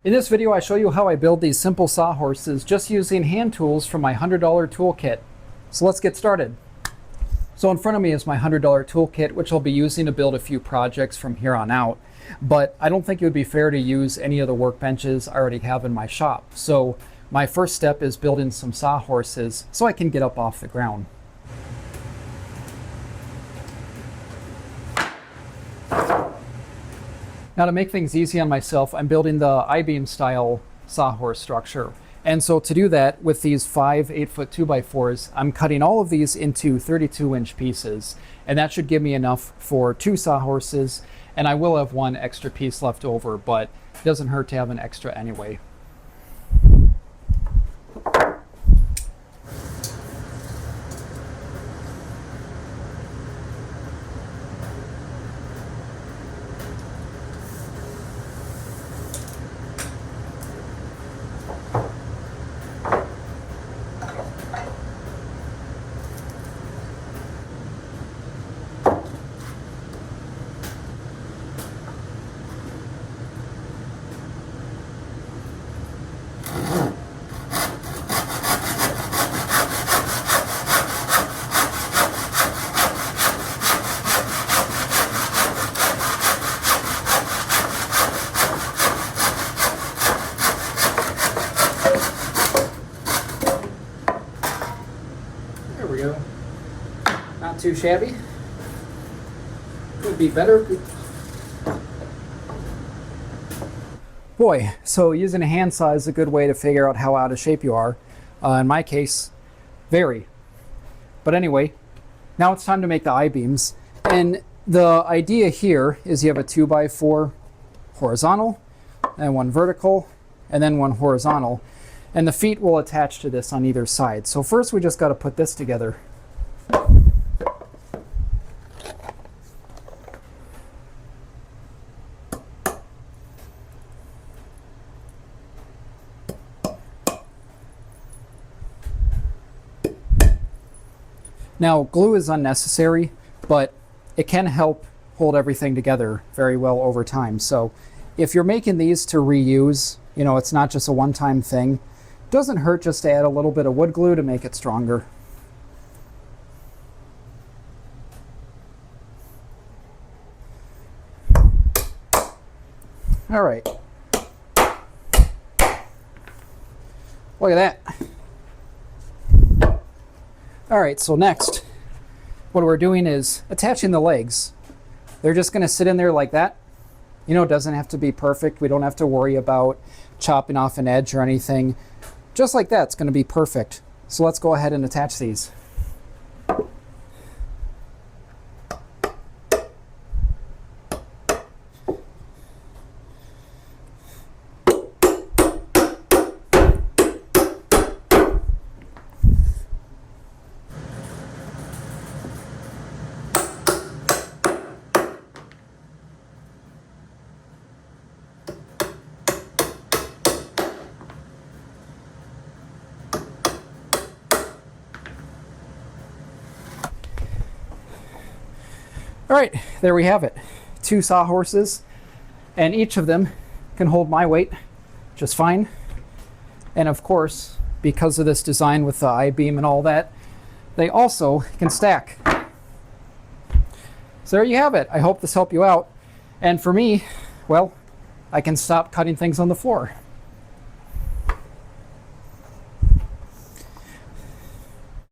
In this video, I show you how I build these simple sawhorses just using hand tools from my $100 toolkit. So let's get started. So in front of me is my $100 toolkit, which I'll be using to build a few projects from here on out. But I don't think it would be fair to use any of the workbenches I already have in my shop. So my first step is building some sawhorses so I can get up off the ground. Now, to make things easy on myself, I'm building the I-beam style sawhorse structure. And so to do that, with these 5 8-foot 2x4s, I'm cutting all of these into 32-inch pieces. And that should give me enough for 2 sawhorses. And I will have 1 extra piece left over, but it doesn't hurt to have an extra anyway. There we go. Not too shabby. Could be better. Boy, so using a handsaw is a good way to figure out how out of shape you are. In my case, very. But anyway, now it's time to make the I-beams. And the idea here is you have a 2x4 horizontal, and 1 vertical, and then 1 horizontal. And the feet will attach to this on either side. So first we just got to put this together. Now, glue is unnecessary, but it can help hold everything together very well over time. So if you're making these to reuse, you know, it's not just a one-time thing. It doesn't hurt just to add a little bit of wood glue to make it stronger. All right. Look at that. All right, so next, what we're doing is attaching the legs. They're just going to sit in there like that. You know, it doesn't have to be perfect. We don't have to worry about chopping off an edge or anything. Just like that, it's going to be perfect. So let's go ahead and attach these. All right, there we have it. 2 sawhorses, and each of them can hold my weight just fine. And of course, because of this design with the I-beam and all that, they also can stack. So there you have it. I hope this helped you out. And for me, well, I can stop cutting things on the floor.